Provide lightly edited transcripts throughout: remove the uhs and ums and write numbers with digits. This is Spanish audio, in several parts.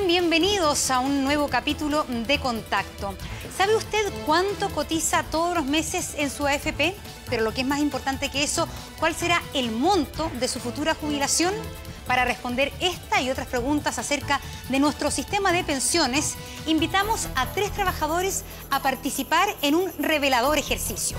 bien? Bienvenidos a un nuevo capítulo de Contacto. ¿Sabe usted cuánto cotiza todos los meses en su AFP? Pero lo que es más importante que eso, ¿cuál será el monto de su futura jubilación? Para responder esta y otras preguntas acerca de nuestro sistema de pensiones, invitamos a 3 trabajadores a participar en un revelador ejercicio.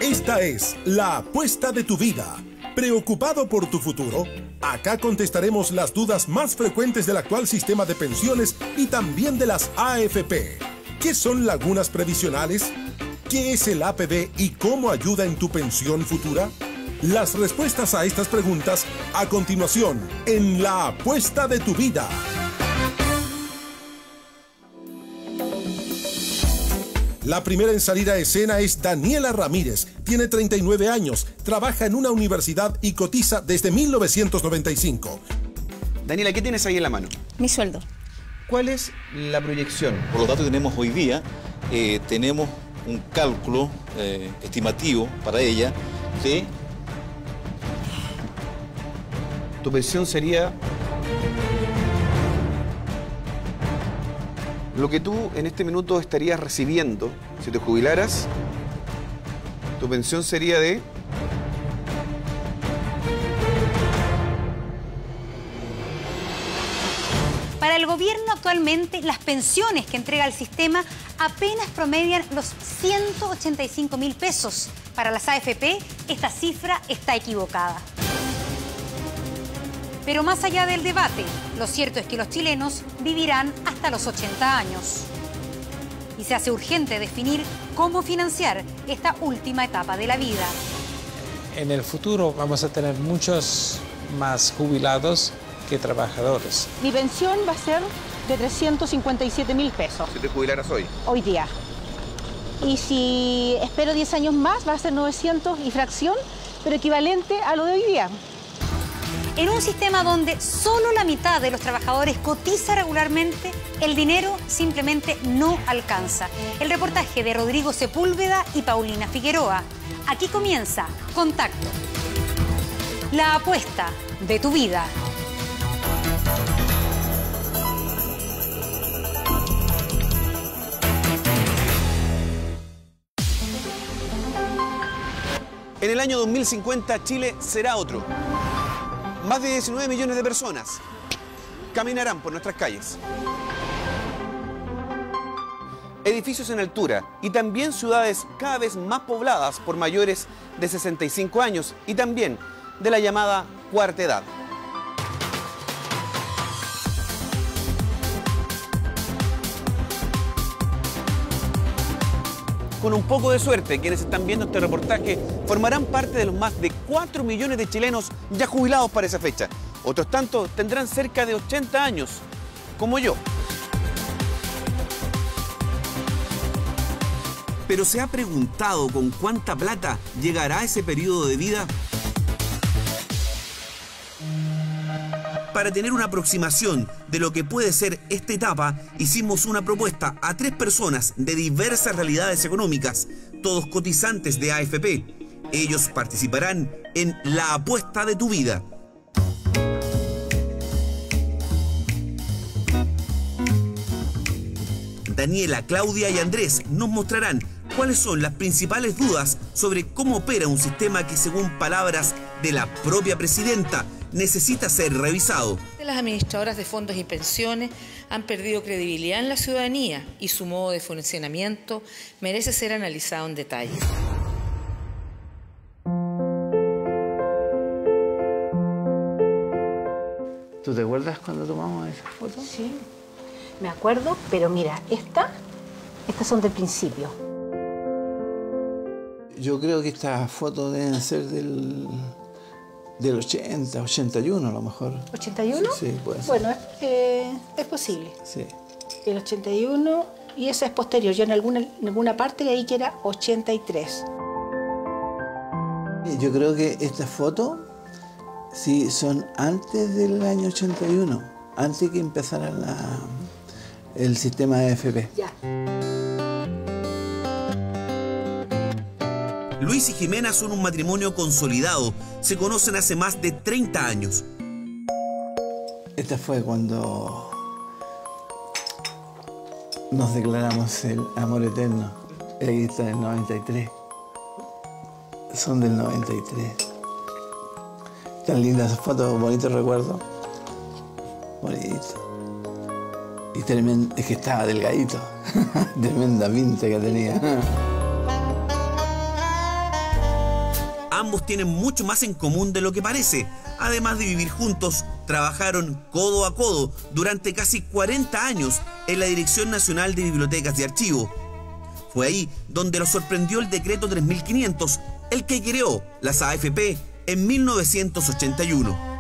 Esta es la apuesta de tu vida. ¿Preocupado por tu futuro? Acá contestaremos las dudas más frecuentes del actual sistema de pensiones y también de las AFP. ¿Qué son lagunas previsionales? ¿Qué es el APB y cómo ayuda en tu pensión futura? Las respuestas a estas preguntas a continuación en La Apuesta de tu Vida. La primera en salir a escena es Daniela Ramírez. Tiene 39 años, trabaja en una universidad y cotiza desde 1995. Daniela, ¿qué tienes ahí en la mano? Mi sueldo. ¿Cuál es la proyección? Por los datos que tenemos hoy día, tenemos un cálculo estimativo para ella de... Tu pensión sería... Lo que tú en este minuto estarías recibiendo, si te jubilaras, tu pensión sería de... Para el gobierno actualmente, las pensiones que entrega el sistema apenas promedian los 185.000 pesos. Para las AFP, esta cifra está equivocada. Pero más allá del debate, lo cierto es que los chilenos vivirán hasta los 80 años. Y se hace urgente definir cómo financiar esta última etapa de la vida. En el futuro vamos a tener muchos más jubilados que trabajadores. Mi pensión va a ser de 357.000 pesos. Si te jubilaras hoy. Hoy día. Y si espero 10 años más, va a ser 900 y fracción, pero equivalente a lo de hoy día. En un sistema donde solo la mitad de los trabajadores cotiza regularmente, el dinero simplemente no alcanza. El reportaje de Rodrigo Sepúlveda y Paulina Figueroa. Aquí comienza Contacto. La apuesta de tu vida. En el año 2050, Chile será otro. Más de 19 millones de personas caminarán por nuestras calles. Edificios en altura y también ciudades cada vez más pobladas por mayores de 65 años y también de la llamada cuarta edad. Con un poco de suerte, quienes están viendo este reportaje formarán parte de los más de 4 millones de chilenos ya jubilados para esa fecha. Otros tantos tendrán cerca de 80 años, como yo. ¿Pero se ha preguntado con cuánta plata llegará ese periodo de vida? Para tener una aproximación de lo que puede ser esta etapa, hicimos una propuesta a 3 personas de diversas realidades económicas, todos cotizantes de AFP. Ellos participarán en La Apuesta de tu Vida. Daniela, Claudia y Andrés nos mostrarán cuáles son las principales dudas sobre cómo opera un sistema que, según palabras de la propia presidenta, necesita ser revisado. Las administradoras de fondos y pensiones han perdido credibilidad en la ciudadanía y su modo de funcionamiento merece ser analizado en detalle. ¿Tú te acuerdas cuando tomamos esa foto? Sí, me acuerdo, pero mira, estas son del principio. Yo creo que estas fotos deben ser del 80, 81 a lo mejor. ¿81? Sí, puede ser. Bueno, es posible. Sí. El 81 y esa es posterior. Yo en alguna parte leí que era 83. Yo creo que estas fotos sí son antes del año 81, antes que empezara el sistema de AFP. Ya. Luis y Jimena son un matrimonio consolidado. Se conocen hace más de 30 años. Esta fue cuando nos declaramos el amor eterno. Ahí está en el 93. Son del 93. Tan lindas fotos, bonitos recuerdos. Bonito. Y tremendo, es que estaba delgadito. Tremenda pinta que tenía. Ambos tienen mucho más en común de lo que parece. Además de vivir juntos, trabajaron codo a codo durante casi 40 años en la Dirección Nacional de Bibliotecas y Archivos. Fue ahí donde los sorprendió el decreto 3500, el que creó las AFP en 1981.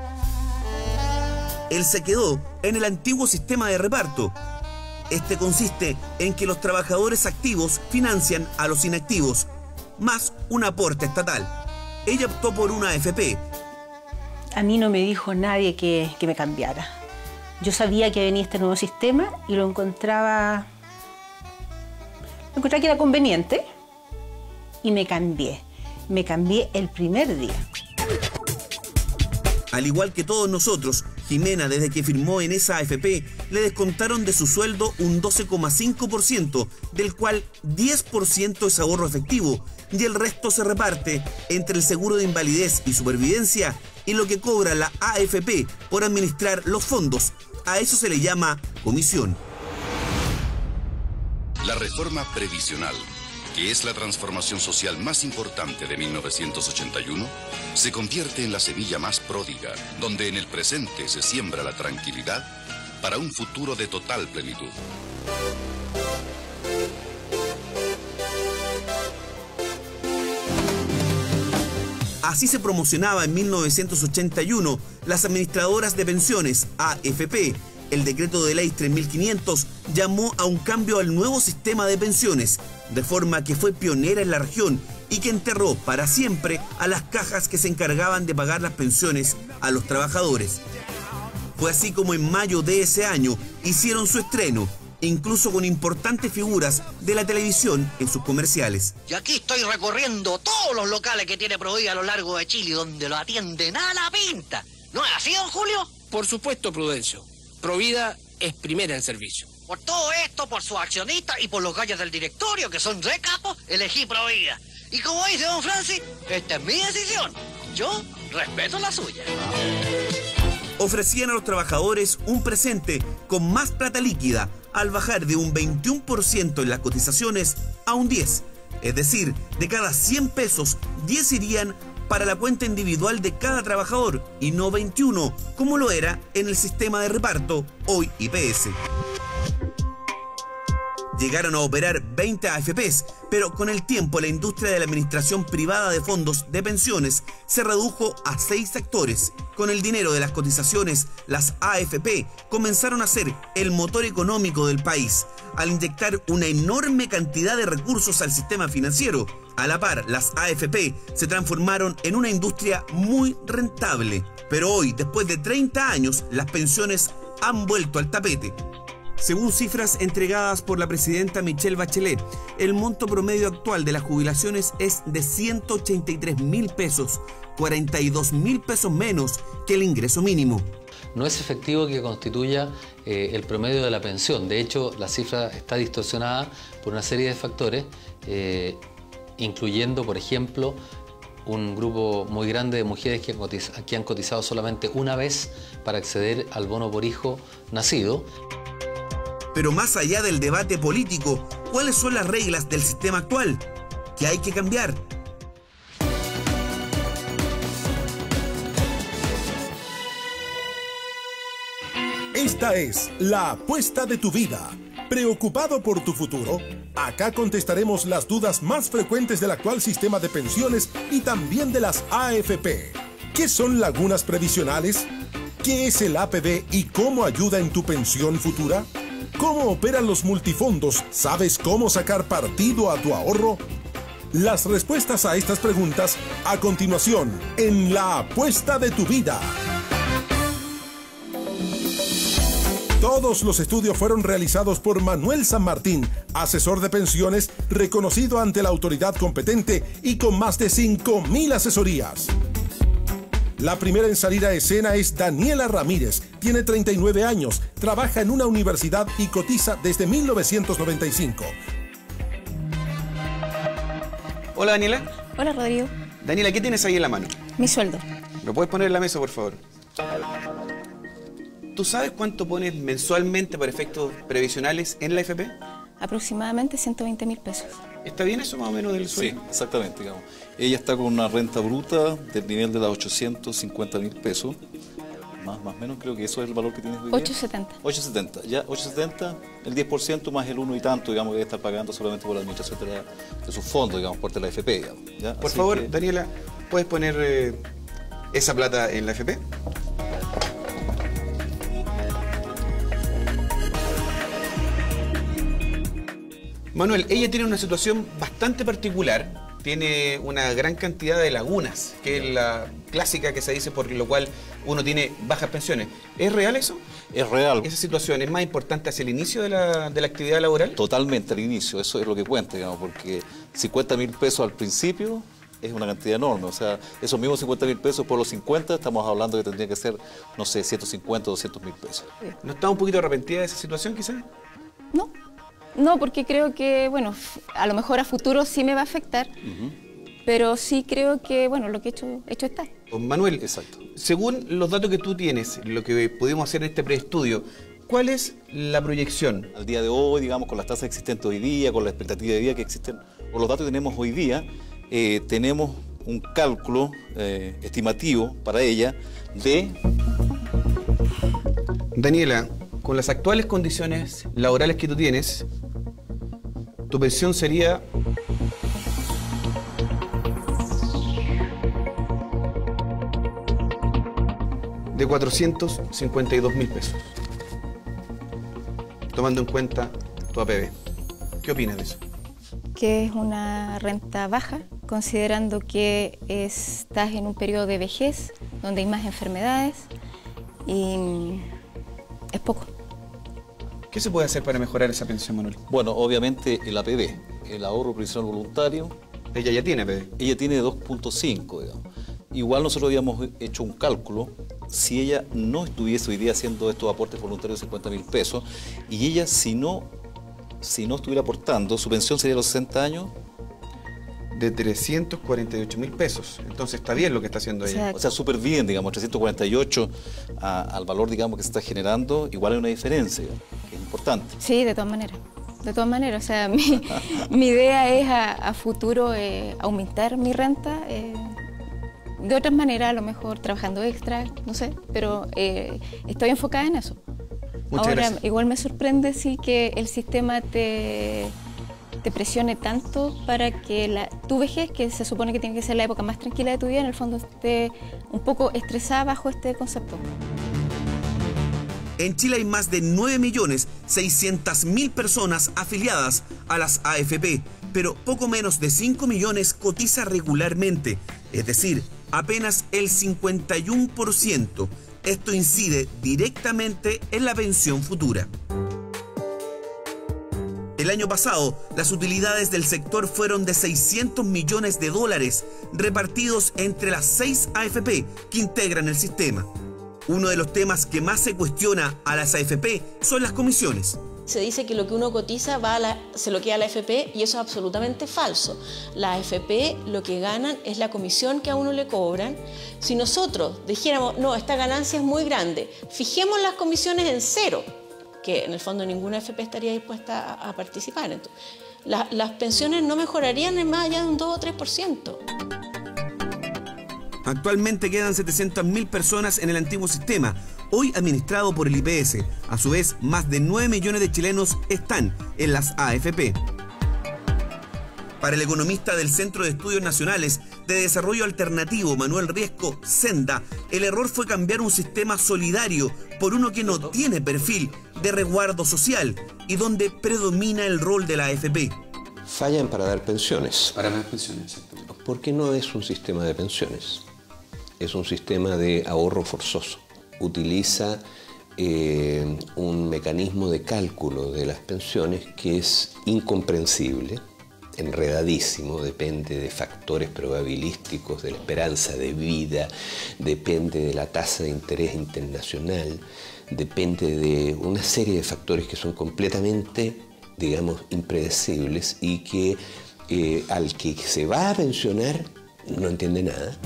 Él se quedó en el antiguo sistema de reparto. Este consiste en que los trabajadores activos financian a los inactivos, más un aporte estatal. Ella optó por una AFP. A mí no me dijo nadie que me cambiara. Yo sabía que venía este nuevo sistema y lo encontraba que era conveniente y me cambié. Me cambié el primer día. Al igual que todos nosotros, Jimena, desde que firmó en esa AFP, le descontaron de su sueldo un 12,5%, del cual 10% es ahorro efectivo, y el resto se reparte entre el seguro de invalidez y supervivencia y lo que cobra la AFP por administrar los fondos. A eso se le llama comisión. La reforma previsional, que es la transformación social más importante de 1981, se convierte en la semilla más pródiga, donde en el presente se siembra la tranquilidad para un futuro de total plenitud. Así se promocionaba en 1981 las administradoras de pensiones, AFP. El decreto de ley 3500 llamó a un cambio al nuevo sistema de pensiones, de forma que fue pionera en la región y que enterró para siempre a las cajas que se encargaban de pagar las pensiones a los trabajadores. Fue así como en mayo de ese año hicieron su estreno, incluso con importantes figuras de la televisión en sus comerciales. Y aquí estoy recorriendo todos los locales que tiene Provida a lo largo de Chile, donde lo atienden a la pinta. ¿No es así, don Julio? Por supuesto, Prudencio. Provida es primera en servicio. Por todo esto, por sus accionistas y por los gallos del directorio, que son re capos, elegí Provida. Y como dice don Francis, esta es mi decisión. Yo respeto la suya. Ofrecían a los trabajadores un presente con más plata líquida al bajar de un 21% en las cotizaciones a un 10%. Es decir, de cada 100 pesos, 10 irían para la cuenta individual de cada trabajador y no 21, como lo era en el sistema de reparto, hoy IPS. Llegaron a operar 20 AFPs, pero con el tiempo la industria de la administración privada de fondos de pensiones se redujo a 6 actores. Con el dinero de las cotizaciones, las AFP comenzaron a ser el motor económico del país, al inyectar una enorme cantidad de recursos al sistema financiero. A la par, las AFP se transformaron en una industria muy rentable. Pero hoy, después de 30 años, las pensiones han vuelto al tapete. Según cifras entregadas por la presidenta Michelle Bachelet, el monto promedio actual de las jubilaciones es de 183.000 pesos, 42.000 pesos menos que el ingreso mínimo. No es efectivo que constituya el promedio de la pensión. De hecho, la cifra está distorsionada por una serie de factores, incluyendo, por ejemplo, un grupo muy grande de mujeres que han cotizado solamente una vez para acceder al bono por hijo nacido. Pero más allá del debate político, ¿cuáles son las reglas del sistema actual? ¿Qué hay que cambiar? Esta es la apuesta de tu vida. ¿Preocupado por tu futuro? Acá contestaremos las dudas más frecuentes del actual sistema de pensiones y también de las AFP. ¿Qué son lagunas previsionales? ¿Qué es el APB y cómo ayuda en tu pensión futura? ¿Cómo operan los multifondos? ¿Sabes cómo sacar partido a tu ahorro? Las respuestas a estas preguntas a continuación en La Apuesta de tu Vida. Todos los estudios fueron realizados por Manuel San Martín, asesor de pensiones reconocido ante la autoridad competente y con más de 5.000 asesorías. La primera en salir a escena es Daniela Ramírez. Tiene 39 años, trabaja en una universidad y cotiza desde 1995. Hola, Daniela. Hola, Rodrigo. Daniela, ¿qué tienes ahí en la mano? Mi sueldo. ¿Lo puedes poner en la mesa, por favor? ¿Tú sabes cuánto pones mensualmente para efectos previsionales en la AFP? Aproximadamente 120.000 pesos. ¿Está bien eso más o menos del sueldo? Sí, exactamente, digamos. Ella está con una renta bruta del nivel de las 850.000 pesos. Más o menos creo que eso es el valor que tienes hoy día. 870. 870, ya 870, el 10% más el 1 y tanto, digamos, que debe estar pagando solamente por la administración de sus fondos, digamos, por la AFP, digamos. ¿Ya? Por favor, que... Daniela, ¿puedes poner esa plata en la AFP? Manuel, ella tiene una situación bastante particular. Tiene una gran cantidad de lagunas, que es la clásica que se dice por lo cual uno tiene bajas pensiones. ¿Es real eso? Es real. ¿Esa situación es más importante hacia el inicio de la actividad laboral? Totalmente al inicio, eso es lo que cuenta, digamos, porque 50.000 pesos al principio es una cantidad enorme. O sea, esos mismos 50.000 pesos por los 50, estamos hablando que tendría que ser, no sé, 150 o 200.000 pesos. ¿No está un poquito arrepentida de esa situación, quizás? No. No, porque creo que, bueno, a lo mejor a futuro sí me va a afectar, pero sí creo que, bueno, lo que he hecho está. Manuel, exacto. Según los datos que tú tienes, lo que pudimos hacer en este preestudio, ¿cuál es la proyección? Al día de hoy, digamos, con las tasas existentes hoy día, con la expectativa de vida que existen, con los datos que tenemos hoy día, tenemos un cálculo estimativo para ella de... Daniela, con las actuales condiciones laborales que tú tienes, tu pensión sería de 452.000 pesos, tomando en cuenta tu APB. ¿Qué opinas de eso? Que es una renta baja, considerando que estás en un periodo de vejez, donde hay más enfermedades, y es poco. ¿Qué se puede hacer para mejorar esa pensión, Manuel? Bueno, obviamente el APB, el ahorro previsional voluntario. ¿Ella ya tiene APB? Ella tiene 2.5, digamos. Igual nosotros habíamos hecho un cálculo, si ella no estuviese hoy día haciendo estos aportes voluntarios de 50.000 pesos, y ella si no estuviera aportando, su pensión sería a los 60 años. De 348.000 pesos. Entonces está bien lo que está haciendo ella. Exacto. O sea, súper bien, digamos, 348 al valor, digamos, que se está generando, igual hay una diferencia, que es importante. Sí, de todas maneras. De todas maneras, o sea, mi idea es a futuro aumentar mi renta, de otras maneras, a lo mejor trabajando extra, no sé, pero estoy enfocada en eso. Muchas Ahora, gracias. igual me sorprende sí que el sistema te presione tanto para que tu vejez, que se supone que tiene que ser la época más tranquila de tu vida, en el fondo esté un poco estresada bajo este concepto. En Chile hay más de 9.600.000 personas afiliadas a las AFP, pero poco menos de 5 millones cotiza regularmente, es decir, apenas el 51%. Esto incide directamente en la pensión futura. El año pasado, las utilidades del sector fueron de 600 millones de dólares, repartidos entre las 6 AFP que integran el sistema. Uno de los temas que más se cuestiona a las AFP son las comisiones. Se dice que lo que uno cotiza se lo queda a la AFP y eso es absolutamente falso. La AFP lo que ganan es la comisión que a uno le cobran. Si nosotros dijéramos, no, esta ganancia es muy grande, fijemos las comisiones en cero, que en el fondo ninguna AFP estaría dispuesta a participar. Entonces, las pensiones no mejorarían en más allá de un 2 o 3%. Actualmente quedan 700.000 personas en el antiguo sistema, hoy administrado por el IPS. A su vez, más de 9 millones de chilenos están en las AFP. Para el economista del Centro de Estudios Nacionales de Desarrollo Alternativo, Manuel Riesco Senda, el error fue cambiar un sistema solidario por uno que no tiene perfil de resguardo social y donde predomina el rol de la AFP. Fallan para dar pensiones. Para dar pensiones, exactamente. Porque no es un sistema de pensiones, es un sistema de ahorro forzoso. Utiliza un mecanismo de cálculo de las pensiones que es incomprensible, enredadísimo, depende de factores probabilísticos, de la esperanza de vida, depende de la tasa de interés internacional, depende de una serie de factores que son completamente, digamos, impredecibles y que al que se va a pensionar no entiende nada.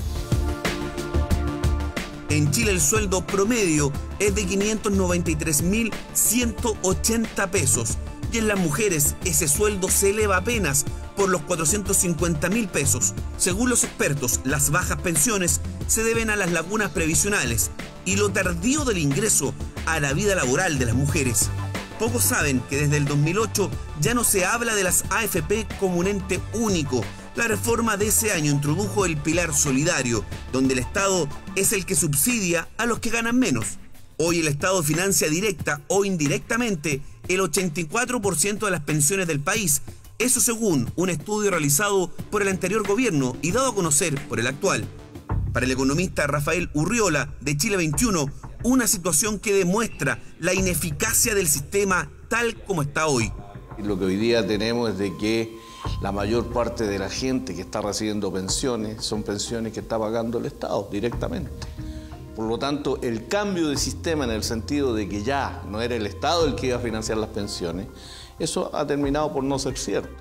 En Chile el sueldo promedio es de 593.180 pesos y en las mujeres ese sueldo se eleva apenas por los 450.000 pesos. Según los expertos, las bajas pensiones se deben a las lagunas previsionales y lo tardío del ingreso a la vida laboral de las mujeres. Pocos saben que desde el 2008 ya no se habla de las AFP como un ente único. La reforma de ese año introdujo el pilar solidario, donde el Estado es el que subsidia a los que ganan menos. Hoy el Estado financia directa o indirectamente el 84% de las pensiones del país. Eso según un estudio realizado por el anterior gobierno y dado a conocer por el actual. Para el economista Rafael Urriola, de Chile 21, una situación que demuestra la ineficacia del sistema tal como está hoy. Lo que hoy día tenemos es de que la mayor parte de la gente que está recibiendo pensiones son pensiones que está pagando el Estado directamente. Por lo tanto, el cambio de sistema en el sentido de que ya no era el Estado el que iba a financiar las pensiones, eso ha terminado por no ser cierto.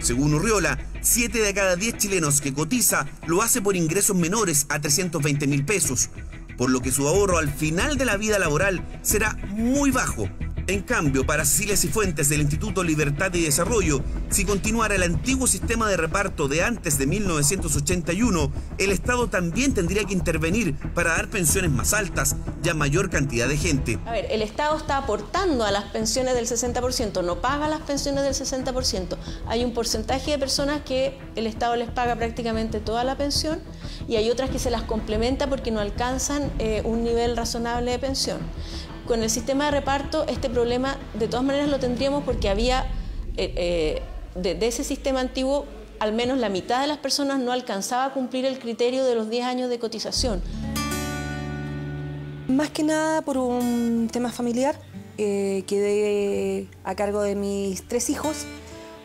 Según Urriola, 7 de cada 10 chilenos que cotiza lo hace por ingresos menores a 320.000 pesos, por lo que su ahorro al final de la vida laboral será muy bajo. En cambio, para Cecilia Cifuentes del Instituto Libertad y Desarrollo, si continuara el antiguo sistema de reparto de antes de 1981, el Estado también tendría que intervenir para dar pensiones más altas y a mayor cantidad de gente. A ver, el Estado está aportando a las pensiones del 60%, no paga las pensiones del 60%. Hay un porcentaje de personas que el Estado les paga prácticamente toda la pensión y hay otras que se las complementa porque no alcanzan un nivel razonable de pensión. Con el sistema de reparto este problema de todas maneras lo tendríamos porque había, de ese sistema antiguo, al menos la mitad de las personas no alcanzaba a cumplir el criterio de los 10 años de cotización. Más que nada por un tema familiar, quedé a cargo de mis 3 hijos,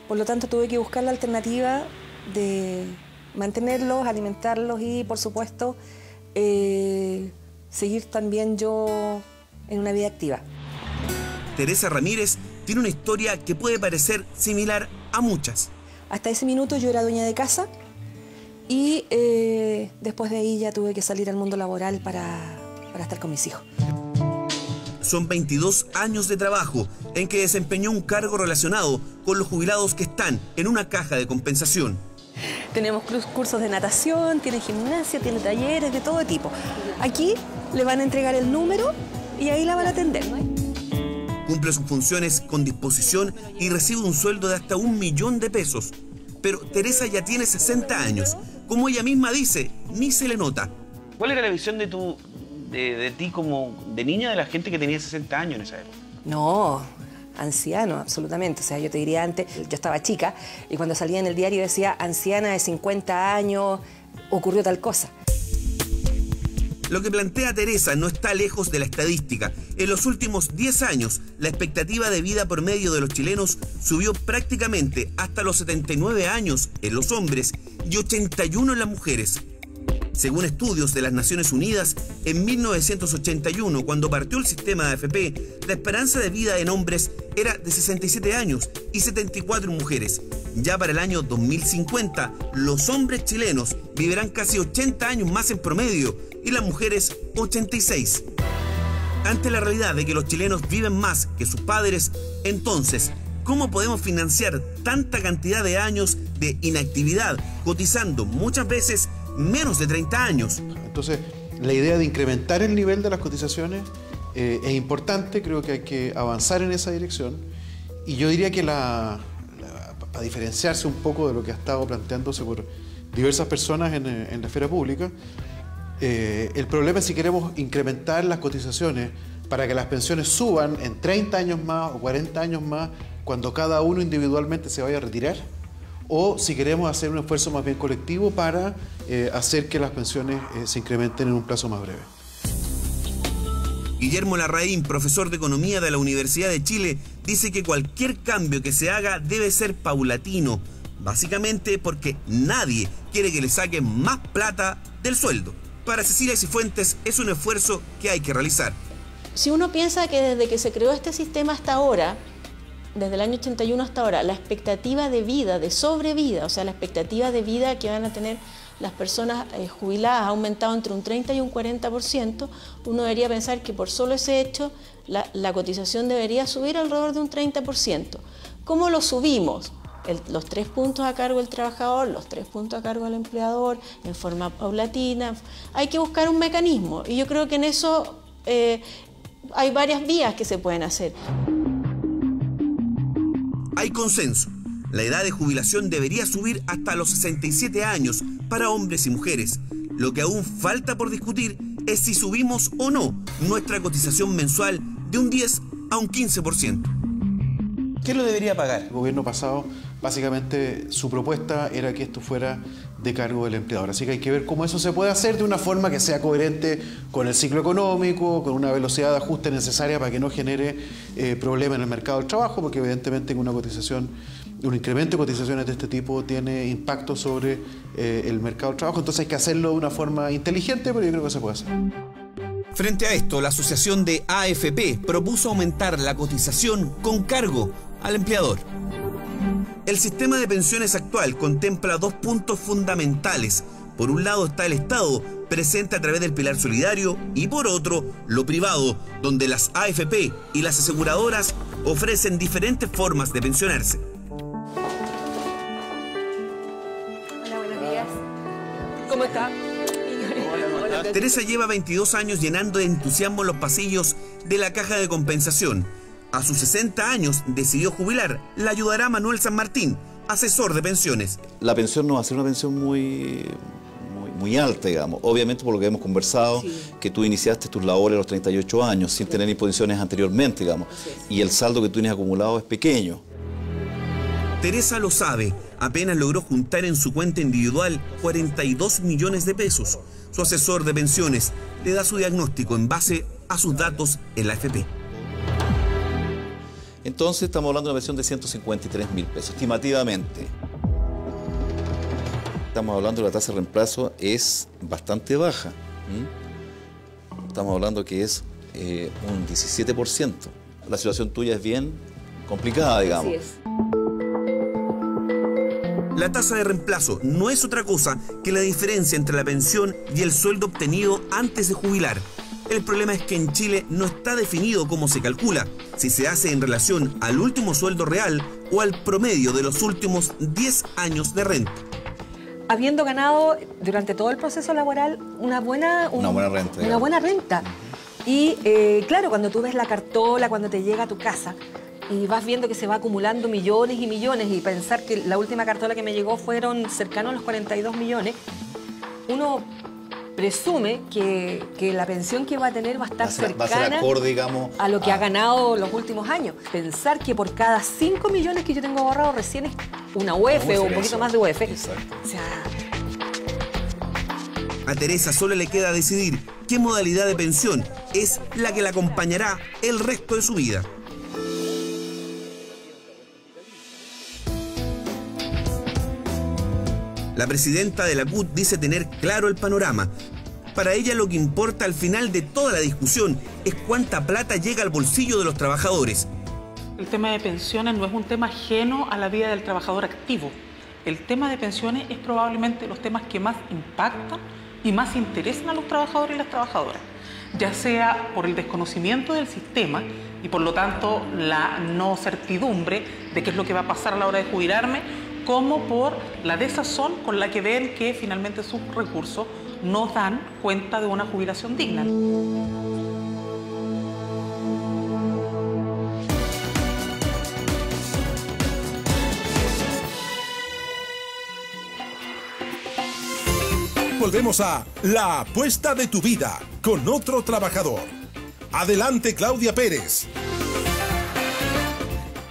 por lo tanto tuve que buscar la alternativa de mantenerlos, alimentarlos y, por supuesto, seguir también yo en una vida activa. Teresa Ramírez tiene una historia que puede parecer similar a muchas. Hasta ese minuto yo era dueña de casa y después de ahí ya tuve que salir al mundo laboral para estar con mis hijos. Son 22 años de trabajo en que desempeñó un cargo relacionado con los jubilados que están en una caja de compensación. Tenemos cursos de natación, tiene gimnasia, tiene talleres de todo tipo. Aquí le van a entregar el número y ahí la van a atender. Cumple sus funciones con disposición y recibe un sueldo de hasta 1 millón de pesos. Pero Teresa ya tiene 60 años. Como ella misma dice, ni se le nota. ¿Cuál era la visión de ti como de niña de la gente que tenía 60 años en esa época? No, anciano, absolutamente. O sea, yo te diría antes, yo estaba chica y cuando salía en el diario decía anciana de 50 años, ocurrió tal cosa. Lo que plantea Teresa no está lejos de la estadística. En los últimos 10 años, la expectativa de vida promedio de los chilenos subió prácticamente hasta los 79 años en los hombres y 81 en las mujeres. Según estudios de las Naciones Unidas, en 1981, cuando partió el sistema de AFP, la esperanza de vida en hombres era de 67 años y 74 en mujeres. Ya para el año 2050, los hombres chilenos vivirán casi 80 años más en promedio y las mujeres 86. Ante la realidad de que los chilenos viven más que sus padres, entonces, ¿cómo podemos financiar tanta cantidad de años de inactividad, cotizando muchas veces menos de 30 años? Entonces, la idea de incrementar el nivel de las cotizaciones es importante, creo que hay que avanzar en esa dirección. Y yo diría que para diferenciarse un poco de lo que ha estado planteándose por diversas personas en la esfera pública, el problema es si queremos incrementar las cotizaciones para que las pensiones suban en 30 años más o 40 años más cuando cada uno individualmente se vaya a retirar, o si queremos hacer un esfuerzo más bien colectivo para hacer que las pensiones se incrementen en un plazo más breve. Guillermo Larraín, profesor de Economía de la Universidad de Chile, dice que cualquier cambio que se haga debe ser paulatino, básicamente porque nadie quiere que le saquen más plata del sueldo. Para Cecilia Cifuentes es un esfuerzo que hay que realizar. Si uno piensa que desde que se creó este sistema hasta ahora, desde el año 81 hasta ahora, la expectativa de vida, de sobrevida, o sea, la expectativa de vida que van a tener las personas jubiladas ha aumentado entre un 30 y un 40%, uno debería pensar que por solo ese hecho la cotización debería subir alrededor de un 30%. ¿Cómo lo subimos? Los 3 puntos a cargo del trabajador, los 3 puntos a cargo del empleador, en forma paulatina. Hay que buscar un mecanismo y yo creo que en eso hay varias vías que se pueden hacer. Hay consenso. La edad de jubilación debería subir hasta los 67 años para hombres y mujeres. Lo que aún falta por discutir es si subimos o no nuestra cotización mensual de un 10 a un 15%. ¿Quién lo debería pagar? El gobierno pasado, básicamente, su propuesta era que esto fuera de cargo del empleador. Así que hay que ver cómo eso se puede hacer de una forma que sea coherente con el ciclo económico, con una velocidad de ajuste necesaria para que no genere problemas en el mercado del trabajo, porque evidentemente una cotización, un incremento de cotizaciones de este tipo tiene impacto sobre el mercado del trabajo. Entonces hay que hacerlo de una forma inteligente, pero yo creo que se puede hacer. Frente a esto, la asociación de AFP propuso aumentar la cotización con cargo al empleador. El sistema de pensiones actual contempla 2 puntos fundamentales. Por un lado está el Estado, presente a través del pilar solidario, y por otro, lo privado, donde las AFP y las aseguradoras ofrecen diferentes formas de pensionarse. Hola, buenos días. ¿Cómo está? Hola. Teresa lleva 22 años llenando de entusiasmo los pasillos de la caja de compensación. A sus 60 años decidió jubilar. La ayudará Manuel San Martín, asesor de pensiones. La pensión no va a ser una pensión muy alta, digamos. Obviamente por lo que hemos conversado, sí, que tú iniciaste tus labores a los 38 años, sin tener imposiciones anteriormente, digamos. Y el saldo que tú tienes acumulado es pequeño. Teresa lo sabe. Apenas logró juntar en su cuenta individual 42 millones de pesos. Su asesor de pensiones le da su diagnóstico en base a sus datos en la AFP. Entonces estamos hablando de una pensión de 153.000 pesos, estimativamente. Estamos hablando de la tasa de reemplazo es bastante baja. Estamos hablando que es un 17%. La situación tuya es bien complicada, digamos. Así es. La tasa de reemplazo no es otra cosa que la diferencia entre la pensión y el sueldo obtenido antes de jubilar. El problema es que en Chile no está definido cómo se calcula, si se hace en relación al último sueldo real o al promedio de los últimos 10 años de renta. Habiendo ganado durante todo el proceso laboral una buena renta. Y claro, cuando tú ves la cartola, cuando te llega a tu casa y vas viendo que se va acumulando millones y millones y pensar que la última cartola que me llegó fueron cercanos a los 42 millones, uno presume que la pensión que va a tener va a estar cercana acorde, digamos, a lo que ha ganado los últimos años. Pensar que por cada 5 millones que yo tengo ahorrado recién es una UEF o un poquito más de UEF. Exacto. O sea... A Teresa solo le queda decidir qué modalidad de pensión es la que la acompañará el resto de su vida. La presidenta de la CUT dice tener claro el panorama. Para ella lo que importa al final de toda la discusión es cuánta plata llega al bolsillo de los trabajadores. El tema de pensiones no es un tema ajeno a la vida del trabajador activo. El tema de pensiones es probablemente los temas que más impactan y más interesan a los trabajadores y las trabajadoras, ya sea por el desconocimiento del sistema y por lo tanto la no certidumbre de qué es lo que va a pasar a la hora de jubilarme, como por la desazón con la que ven que finalmente sus recursos no dan cuenta de una jubilación digna. Volvemos a La Apuesta de tu Vida con otro trabajador. Adelante, Claudia Pérez.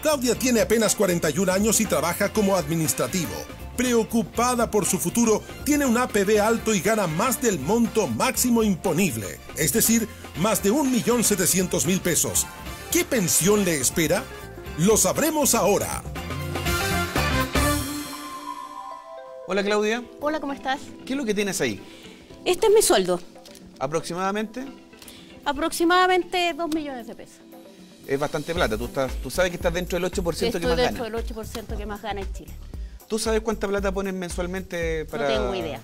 Claudia tiene apenas 41 años y trabaja como administrativo. preocupada por su futuro, tiene un APB alto y gana más del monto máximo imponible, es decir, más de 1.700.000 pesos. ¿Qué pensión le espera? Lo sabremos ahora. Hola, Claudia. Hola, ¿cómo estás? ¿Qué es lo que tienes ahí? Este es mi sueldo. ¿Aproximadamente? Aproximadamente 2 millones de pesos. Es bastante plata. Tú sabes que estás dentro del 8% que más gana. Estoy dentro del 8% que más gana en Chile. ¿Tú sabes cuánta plata pones mensualmente para...? No tengo idea.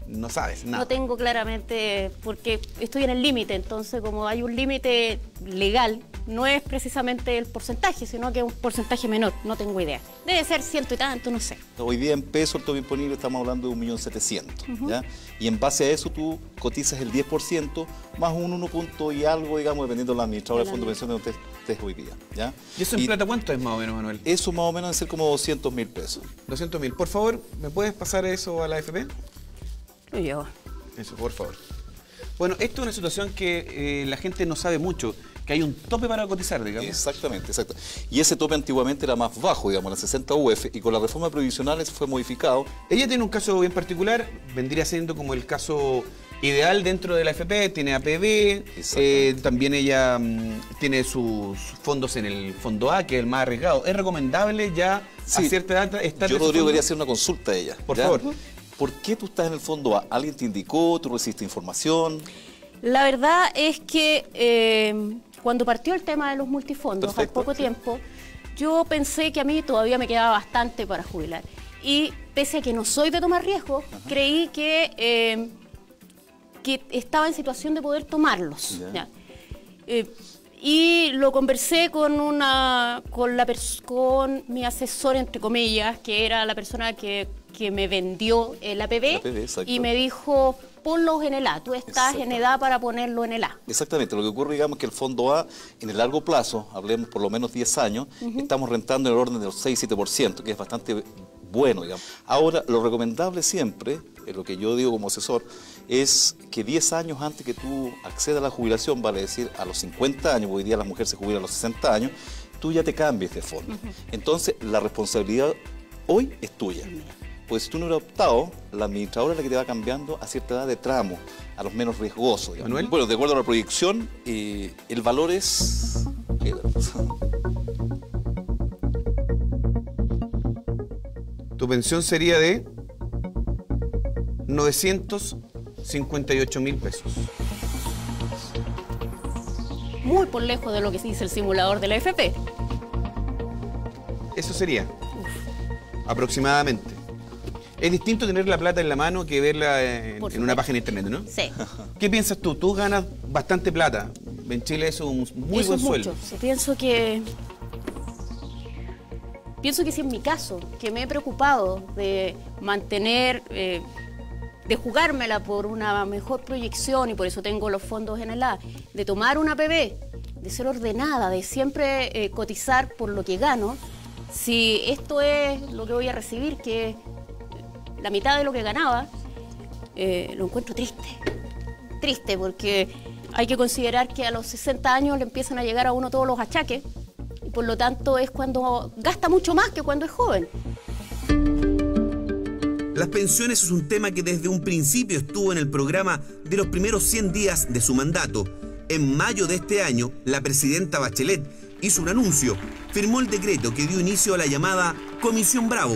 No sabes nada. No tengo claramente, porque estoy en el límite, entonces como hay un límite legal, no es precisamente el porcentaje, sino que es un porcentaje menor, no tengo idea. Debe ser 100 y tanto, no sé. Hoy día en peso el tope imponible estamos hablando de 1.700.000, ¿ya? Y en base a eso tú cotizas el 10% más un 1 punto y algo, digamos, dependiendo de la administradora del fondo de pensiones donde estés hoy día, ¿ya? ¿Y eso en plata cuánto es más o menos, Manuel? Eso más o menos debe ser como 200.000 pesos. 200.000. Por favor, ¿me puedes pasar eso a la AFP? Yo. Eso, por favor. Bueno, esto es una situación que la gente no sabe mucho, que hay un tope para cotizar, digamos. Exactamente, exacto. Y ese tope antiguamente era más bajo, digamos, las 60 UF, y con la reforma previsional fue modificado. Ella tiene un caso bien particular, vendría siendo como el caso ideal dentro de la AFP, tiene APB, también ella tiene sus fondos en el fondo A, que es el más arriesgado. ¿Es recomendable ya a cierta edad estar? Yo, Rodrigo, quería hacer una consulta a ella. Por favor. ¿Por qué tú estás en el fondo A? ¿Alguien te indicó? ¿Tú recibiste información? La verdad es que cuando partió el tema de los multifondos, al poco tiempo, yo pensé que a mí todavía me quedaba bastante para jubilar. Y pese a que no soy de tomar riesgos, creí que estaba en situación de poder tomarlos. ¿Ya? Y lo conversé con mi asesor, entre comillas, que era la persona que me vendió el APB, y me dijo, ponlos en el A, tú estás en edad para ponerlo en el A. Exactamente, lo que ocurre, digamos, que el fondo A, en el largo plazo, hablemos por lo menos 10 años, estamos rentando en el orden de los 6-7%, que es bastante bueno, digamos. Ahora, lo recomendable siempre, lo que yo digo como asesor, es que 10 años antes que tú accedas a la jubilación, vale decir, a los 50 años, hoy día la mujer se jubila a los 60 años, tú ya te cambies de fondo. Entonces, la responsabilidad hoy es tuya. Pues si tú no hubieras optado, la administradora es la que te va cambiando a cierta edad de tramo, a los menos riesgosos. Manuel. Bueno, de acuerdo a la proyección, el valor es... Tu pensión sería de 958.000 pesos. Muy por lejos de lo que dice el simulador de la AFP. Eso sería, aproximadamente. Es distinto tener la plata en la mano que verla en una página de internet, ¿no? Sí. ¿Qué piensas tú? Tú ganas bastante plata. En Chile eso es un muy buen sueldo. Sí, pienso que si en mi caso, que me he preocupado de mantener, de jugármela por una mejor proyección, y por eso tengo los fondos en el A, de tomar una APB, de ser ordenada, de siempre cotizar por lo que gano, si esto es lo que voy a recibir, que es la mitad de lo que ganaba, lo encuentro triste. Triste, porque hay que considerar que a los 60 años le empiezan a llegar a uno todos los achaques, y por lo tanto es cuando gasta mucho más que cuando es joven. Las pensiones es un tema que desde un principio estuvo en el programa de los primeros 100 días de su mandato. En mayo de este año, la presidenta Bachelet hizo un anuncio, firmó el decreto que dio inicio a la llamada Comisión Bravo.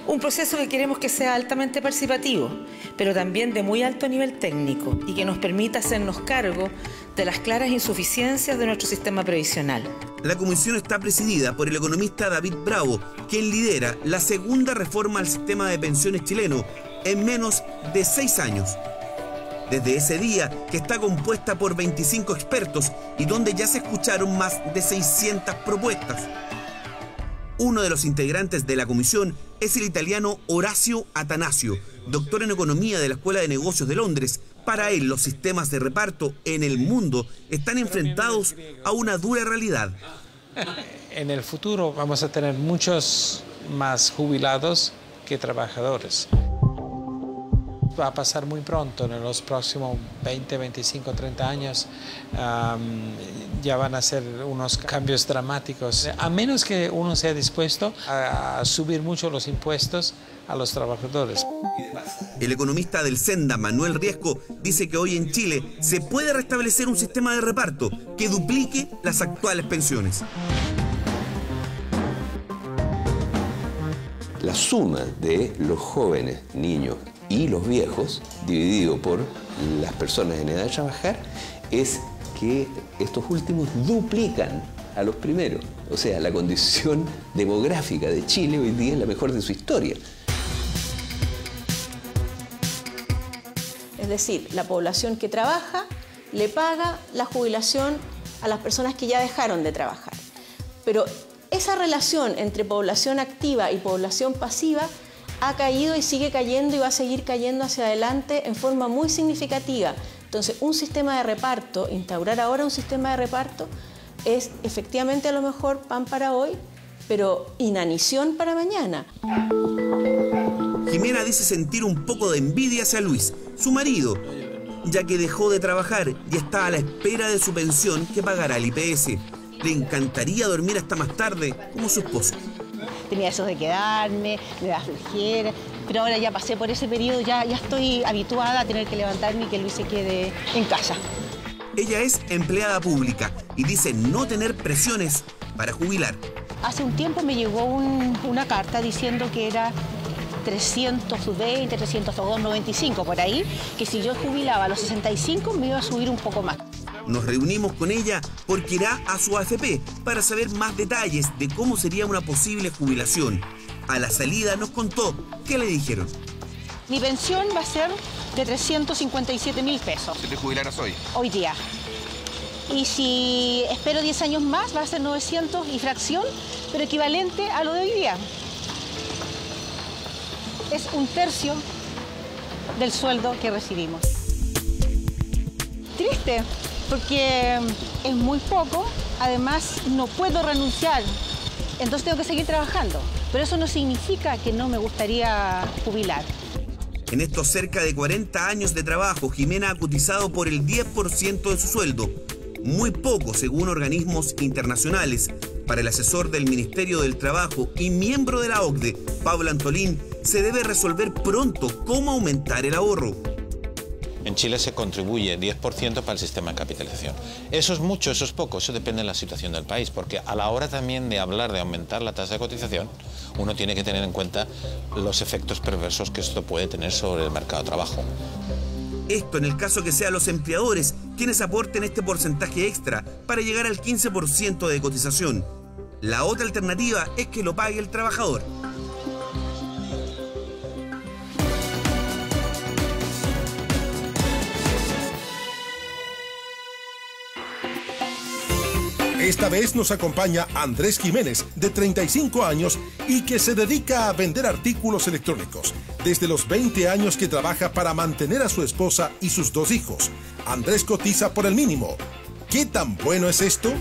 Un proceso que queremos que sea altamente participativo, pero también de muy alto nivel técnico y que nos permita hacernos cargo de las claras insuficiencias de nuestro sistema previsional. La comisión está presidida por el economista David Bravo, quien lidera la segunda reforma al sistema de pensiones chileno en menos de 6 años. Desde ese día, que está compuesta por 25 expertos y donde ya se escucharon más de 600 propuestas. Uno de los integrantes de la comisión es el italiano Horacio Atanasio, doctor en economía de la Escuela de Negocios de Londres. Para él, los sistemas de reparto en el mundo están enfrentados a una dura realidad. En el futuro vamos a tener muchos más jubilados que trabajadores. va a pasar muy pronto, en los próximos 20, 25, 30 años, ya van a ser unos cambios dramáticos. A menos que uno sea dispuesto a subir mucho los impuestos a los trabajadores. El economista del Senda, Manuel Riesco, dice que hoy en Chile se puede restablecer un sistema de reparto que duplique las actuales pensiones. La suma de los jóvenes, niños y los viejos, dividido por las personas en edad de trabajar, es que estos últimos duplican a los primeros. O sea, la condición demográfica de Chile hoy día es la mejor de su historia. Es decir, la población que trabaja le paga la jubilación a las personas que ya dejaron de trabajar. Pero esa relación entre población activa y población pasiva ha caído y sigue cayendo y va a seguir cayendo hacia adelante en forma muy significativa. Entonces, un sistema de reparto, instaurar ahora un sistema de reparto, es efectivamente a lo mejor pan para hoy, pero inanición para mañana. Jimena dice sentir un poco de envidia hacia Luis, su marido, ya que dejó de trabajar y está a la espera de su pensión que pagará el IPS. Le encantaría dormir hasta más tarde, como su esposo. Tenía eso de quedarme, me da flojera, pero ahora ya pasé por ese periodo, ya estoy habituada a tener que levantarme y que Luis se quede en casa. Ella es empleada pública y dice no tener presiones para jubilar. Hace un tiempo me llegó una carta diciendo que era 320, 395 por ahí, que si yo jubilaba a los 65 me iba a subir un poco más. Nos reunimos con ella porque irá a su AFP para saber más detalles de cómo sería una posible jubilación. A la salida nos contó qué le dijeron. Mi pensión va a ser de 357.000 pesos. ¿Si te jubilaras hoy? Hoy día. Y si espero 10 años más, va a ser 900 y fracción, pero equivalente a lo de hoy día. Es un tercio del sueldo que recibimos. Triste, porque es muy poco, además no puedo renunciar, entonces tengo que seguir trabajando. Pero eso no significa que no me gustaría jubilar. En estos cerca de 40 años de trabajo, Jimena ha cotizado por el 10% de su sueldo. Muy poco, según organismos internacionales. Para el asesor del Ministerio del Trabajo y miembro de la OCDE, Pablo Antolín, se debe resolver pronto cómo aumentar el ahorro. En Chile se contribuye 10% para el sistema de capitalización. Eso es mucho, eso es poco, eso depende de la situación del país, porque a la hora también de hablar de aumentar la tasa de cotización, uno tiene que tener en cuenta los efectos perversos que esto puede tener sobre el mercado de trabajo. Esto en el caso que sean los empleadores quienes aporten este porcentaje extra para llegar al 15% de cotización. La otra alternativa es que lo pague el trabajador. Esta vez nos acompaña Andrés Jiménez, de 35 años y que se dedica a vender artículos electrónicos. Desde los 20 años que trabaja para mantener a su esposa y sus 2 hijos. Andrés cotiza por el mínimo. ¿Qué tan bueno es esto?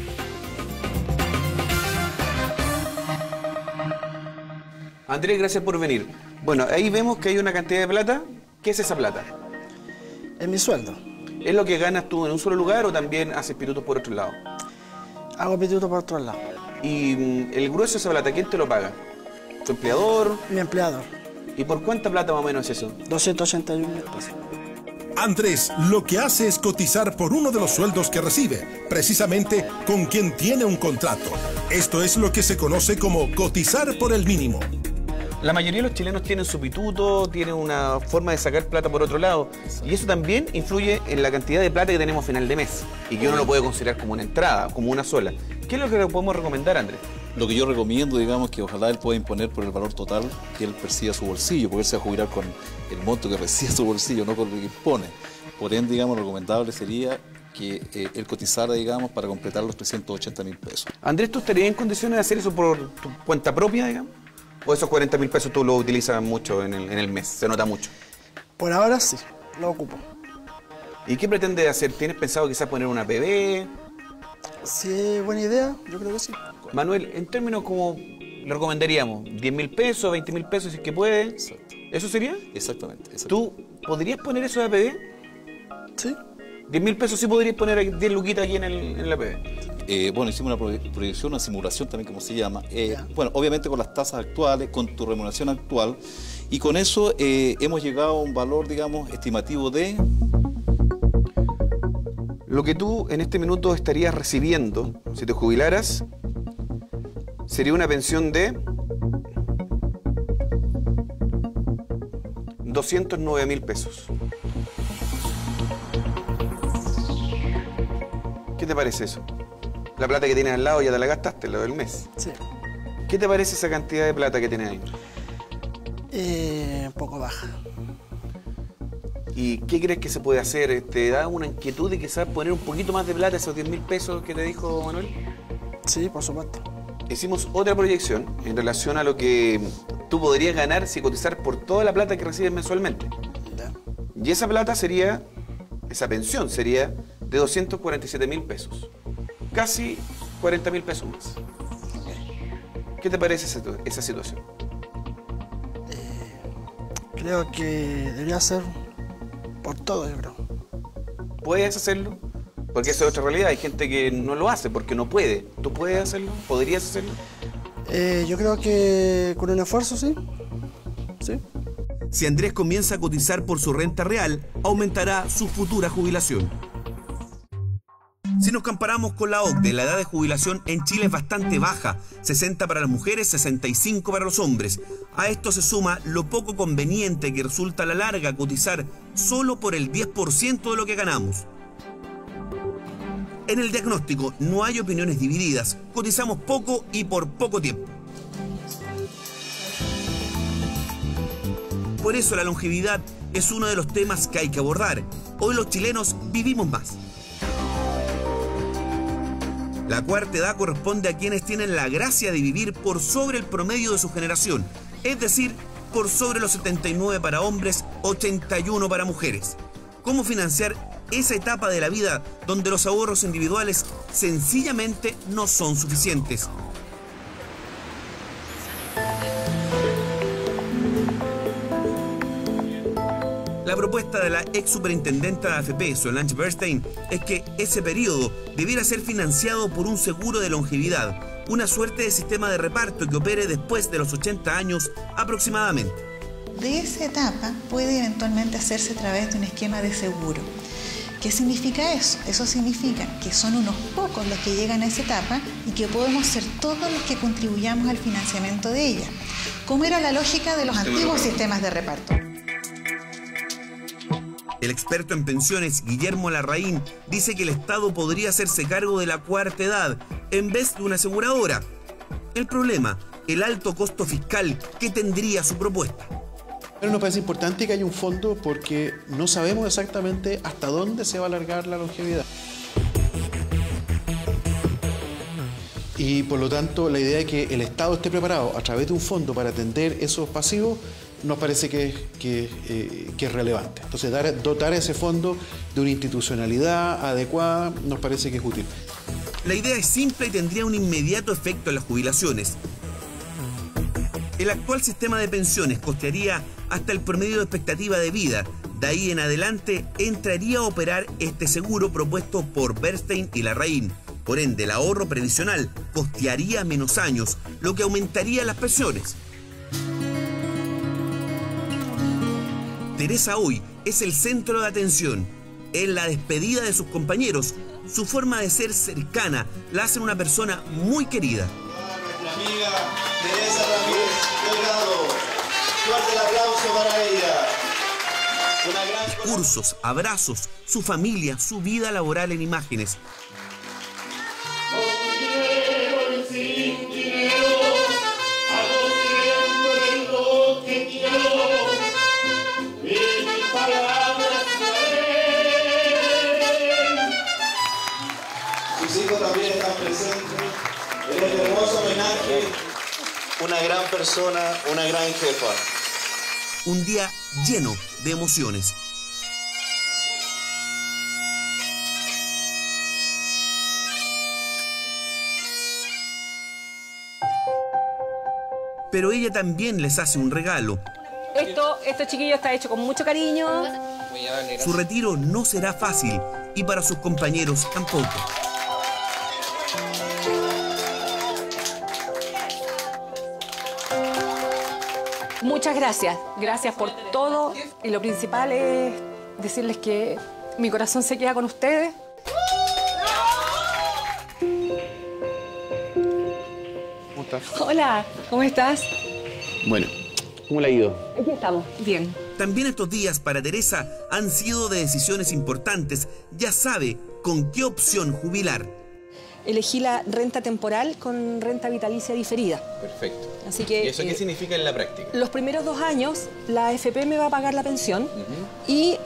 Andrés, gracias por venir. Bueno, ahí vemos que hay una cantidad de plata. ¿Qué es esa plata? Es mi sueldo. ¿Es lo que ganas tú en un solo lugar o también haces pitutos por otro lado? Hago pitutos por otro lado. ¿Y el grueso de esa plata, quién te lo paga? ¿Tu empleador? Mi empleador. ¿Y por cuánta plata más o menos es eso? 281.000 pesos. Andrés lo que hace es cotizar por uno de los sueldos que recibe, precisamente con quien tiene un contrato. Esto es lo que se conoce como cotizar por el mínimo. La mayoría de los chilenos tienen su pituto, tienen una forma de sacar plata por otro lado. Y eso también influye en la cantidad de plata que tenemos a final de mes. Y que uno lo puede considerar como una entrada, como una sola. ¿Qué es lo que le podemos recomendar, Andrés? Lo que yo recomiendo, digamos, que ojalá él pueda imponer por el valor total que él perciba a su bolsillo, porque él se va a jubilar con el monto que recibe a su bolsillo, no con lo que impone. Por ende, digamos, lo recomendable sería que él cotizara, digamos, para completar los 380.000 pesos. Andrés, ¿tú estarías en condiciones de hacer eso por tu cuenta propia, digamos? ¿O esos 40.000 pesos tú lo utilizas mucho en el mes? ¿Se nota mucho? Por ahora sí, lo ocupo. ¿Y qué pretendes hacer? ¿Tienes pensado quizás poner una PB? Sí, buena idea, yo creo que sí. Manuel, en términos como le recomendaríamos, 10.000 pesos, 20.000 pesos si es que puede. Exacto. ¿Eso sería? Exactamente. ¿Tú ¿podrías poner eso de APB? Sí. 10.000 pesos sí podrías poner 10 luquitas aquí en el APB. Bueno, hicimos una proyección, una simulación también, como se llama. Bueno, obviamente con las tasas actuales, con tu remuneración actual, y con eso hemos llegado a un valor, digamos, estimativo de... Lo que tú en este minuto estarías recibiendo, si te jubilaras, sería una pensión de 209.000 pesos. ¿Qué te parece eso? La plata que tienes al lado ya te la gastaste, lo del mes. Sí. ¿Qué te parece esa cantidad de plata que tienes ahí? Un poco baja. ¿Y qué crees que se puede hacer? ¿Te da una inquietud de quizás poner un poquito más de plata, esos 10.000 pesos que te dijo Manuel? Sí, por supuesto. Hicimos otra proyección en relación a lo que tú podrías ganar si cotizar por toda la plata que recibes mensualmente. Y esa plata sería, esa pensión sería de 247.000 pesos. Casi 40.000 pesos más. ¿Qué te parece esa situación? Creo que debería ser por todo, yo creo. ¿Puedes hacerlo? Porque esa es otra realidad. Hay gente que no lo hace porque no puede. ¿Tú puedes hacerlo? ¿Podrías hacerlo? Yo creo que con un esfuerzo, sí. Sí. Si Andrés comienza a cotizar por su renta real, aumentará su futura jubilación. Si nos comparamos con la OCDE, la edad de jubilación en Chile es bastante baja, 60 para las mujeres, 65 para los hombres. A esto se suma lo poco conveniente que resulta a la larga cotizar solo por el 10% de lo que ganamos. En el diagnóstico no hay opiniones divididas, cotizamos poco y por poco tiempo. Por eso la longevidad es uno de los temas que hay que abordar. Hoy los chilenos vivimos más. La cuarta edad corresponde a quienes tienen la gracia de vivir por sobre el promedio de su generación, es decir, por sobre los 79 para hombres, 81 para mujeres. ¿Cómo financiar esa etapa de la vida donde los ahorros individuales sencillamente no son suficientes? La propuesta de la ex superintendenta de AFP, Solange Bernstein, es que ese periodo debiera ser financiado por un seguro de longevidad, una suerte de sistema de reparto que opere después de los 80 años aproximadamente. De esa etapa puede eventualmente hacerse a través de un esquema de seguro. ¿Qué significa eso? Eso significa que son unos pocos los que llegan a esa etapa y que podemos ser todos los que contribuyamos al financiamiento de ella, como era la lógica de los antiguos sistemas de reparto. El experto en pensiones, Guillermo Larraín, dice que el Estado podría hacerse cargo de la cuarta edad en vez de una aseguradora. El problema, el alto costo fiscal que tendría su propuesta. Pero nos parece importante que haya un fondo porque no sabemos exactamente hasta dónde se va a alargar la longevidad. Y por lo tanto, la idea de que el Estado esté preparado a través de un fondo para atender esos pasivos nos parece que es relevante. Entonces, dotar a ese fondo de una institucionalidad adecuada nos parece que es útil. La idea es simple y tendría un inmediato efecto en las jubilaciones. El actual sistema de pensiones costearía hasta el promedio de expectativa de vida. De ahí en adelante entraría a operar este seguro propuesto por Bernstein y Larraín. Por ende, el ahorro previsional costearía menos años, lo que aumentaría las pensiones. Teresa hoy es el centro de atención. En la despedida de sus compañeros, su forma de ser cercana la hace una persona muy querida. Nuestra amiga Teresa Ramírez Delgado. Fuerte el aplauso para ella. Una gran... Discursos, abrazos, su familia, su vida laboral en imágenes. Sus hijos también están presentes en este hermoso homenaje. Una gran persona, una gran jefa. Un día lleno de emociones. Pero ella también les hace un regalo. Esto chiquillo está hecho con mucho cariño. Su retiro no será fácil y para sus compañeros tampoco. Muchas gracias. Gracias por todo. Y lo principal es decirles que mi corazón se queda con ustedes. ¿Cómo estás? Hola, ¿cómo estás? Bueno, ¿cómo le ha ido? Aquí estamos. Bien. También estos días para Teresa han sido de decisiones importantes. Ya sabe con qué opción jubilar. Elegí la renta temporal con renta vitalicia diferida. Perfecto. Así que, ¿y eso qué significa en la práctica? Los primeros 2 años la AFP me va a pagar la pensión y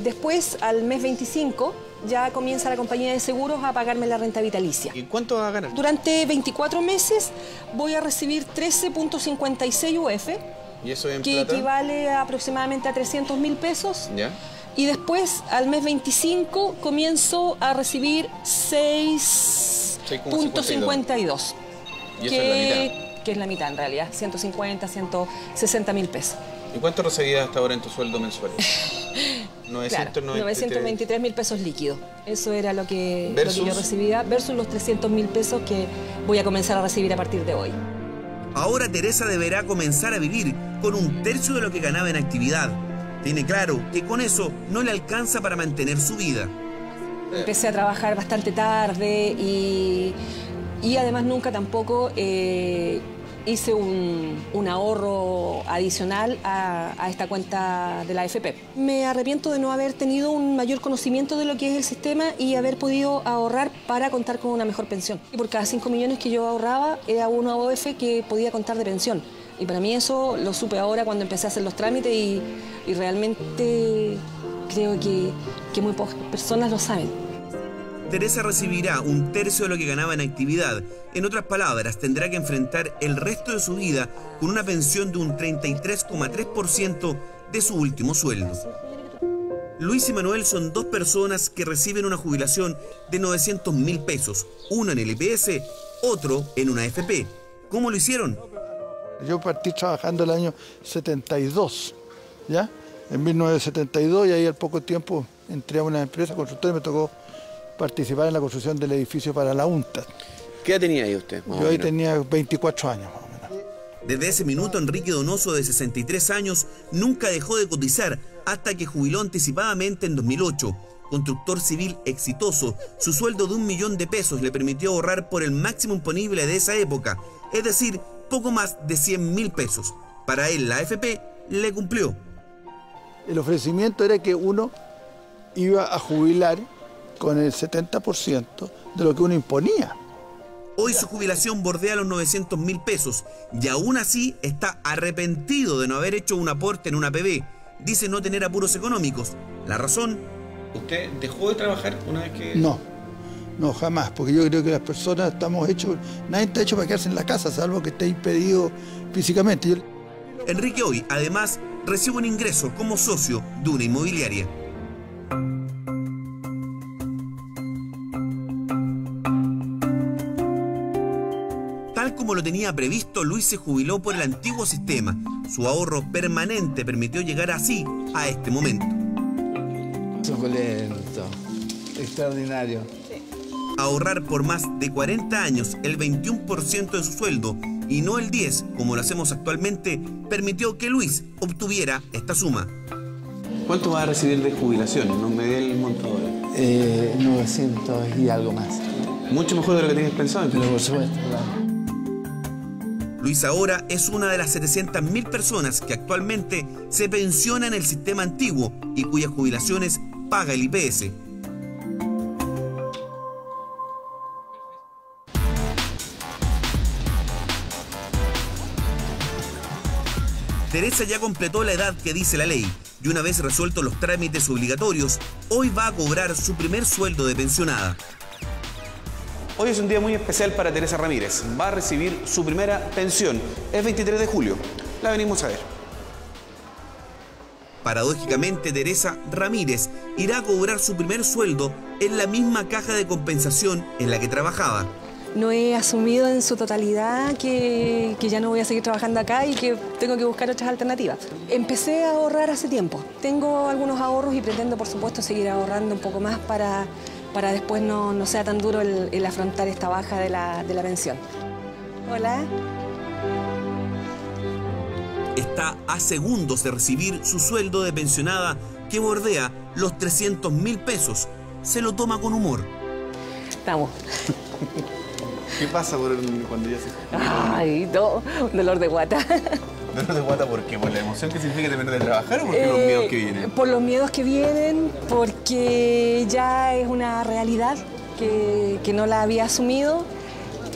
después, al mes 25, ya comienza la compañía de seguros a pagarme la renta vitalicia. ¿Y cuánto va a ganar? Durante 24 meses voy a recibir 13.56 UF, ¿Y eso en que plata? equivale aproximadamente a 300.000 pesos. ¿Ya? Y después, al mes 25, comienzo a recibir 6.52. ¿Y eso es la mitad? Que es la mitad en realidad, 150, 160.000 pesos. ¿Y cuánto recibías hasta ahora en tu sueldo mensual? 923.000 pesos líquidos. Eso era lo que yo Versus. recibía, versus los 300.000 pesos que voy a comenzar a recibir a partir de hoy. Ahora Teresa deberá comenzar a vivir con 1/3 de lo que ganaba en actividad. Tiene claro que con eso no le alcanza para mantener su vida. Empecé a trabajar bastante tarde y además nunca tampoco hice un ahorro adicional a esta cuenta de la AFP. Me arrepiento de no haber tenido un mayor conocimiento de lo que es el sistema y haber podido ahorrar para contar con una mejor pensión. Y por cada 5 millones que yo ahorraba era una OF que podía contar de pensión. Y para mí eso lo supe ahora cuando empecé a hacer los trámites y realmente creo que muy pocas personas lo saben. Teresa recibirá 1/3 de lo que ganaba en actividad. En otras palabras, tendrá que enfrentar el resto de su vida con una pensión de un 33,3% de su último sueldo. Luis y Manuel son 2 personas que reciben una jubilación de 900.000 pesos, uno en el IPS, otro en una AFP. ¿Cómo lo hicieron? Yo partí trabajando el año 72, ¿ya? En 1972, y ahí al poco tiempo entré a una empresa constructora y me tocó participar en la construcción del edificio para la UNTAD. ¿Qué edad tenía ahí usted? Yo ahí tenía 24 años. Desde ese minuto, Enrique Donoso, de 63 años, nunca dejó de cotizar hasta que jubiló anticipadamente en 2008. Constructor civil exitoso, su sueldo de 1 millón de pesos le permitió ahorrar por el máximo imponible de esa época, es decir, poco más de 100.000 pesos. Para él, la AFP le cumplió. El ofrecimiento era que uno iba a jubilar con el 70% de lo que uno imponía. Hoy su jubilación bordea los 900.000 pesos y aún así está arrepentido de no haber hecho un aporte en una APB. Dice no tener apuros económicos. La razón... ¿Usted dejó de trabajar una vez que...? No, jamás, porque yo creo que las personas estamos hechos, nadie está hecho para quedarse en la casa, salvo que esté impedido físicamente. Enrique hoy, además, recibe un ingreso como socio de una inmobiliaria. Tal como lo tenía previsto, Luis se jubiló por el antiguo sistema. Su ahorro permanente permitió llegar así a este momento. Suculento, extraordinario. Ahorrar por más de 40 años el 21% de su sueldo y no el 10%, como lo hacemos actualmente, permitió que Luis obtuviera esta suma. ¿Cuánto va a recibir de jubilación? No me dé el monto ahora. 900 y algo más. Mucho mejor de lo que tenías pensado. Pero por supuesto, claro. Luis ahora es una de las 700.000 personas que actualmente se pensiona en el sistema antiguo y cuyas jubilaciones paga el IPS. Teresa ya completó la edad que dice la ley y una vez resueltos los trámites obligatorios, hoy va a cobrar su primer sueldo de pensionada. Hoy es un día muy especial para Teresa Ramírez. Va a recibir su primera pensión. Es 23 de julio. La venimos a ver. Paradójicamente, Teresa Ramírez irá a cobrar su primer sueldo en la misma caja de compensación en la que trabajaba. no he asumido en su totalidad que ya no voy a seguir trabajando acá y que tengo que buscar otras alternativas. Empecé a ahorrar hace tiempo. Tengo algunos ahorros y pretendo, por supuesto, seguir ahorrando un poco más para después no sea tan duro el afrontar esta baja de la pensión. Hola. Está a segundos de recibir su sueldo de pensionada que bordea los 300.000 pesos. Se lo toma con humor. Estamos. ¿Qué pasa cuando ya se... Ay, no, un dolor de guata. ¿Dolor de guata por qué? ¿Por la emoción que significa terminar de trabajar o por los miedos que vienen? Por los miedos que vienen, porque ya es una realidad que no la había asumido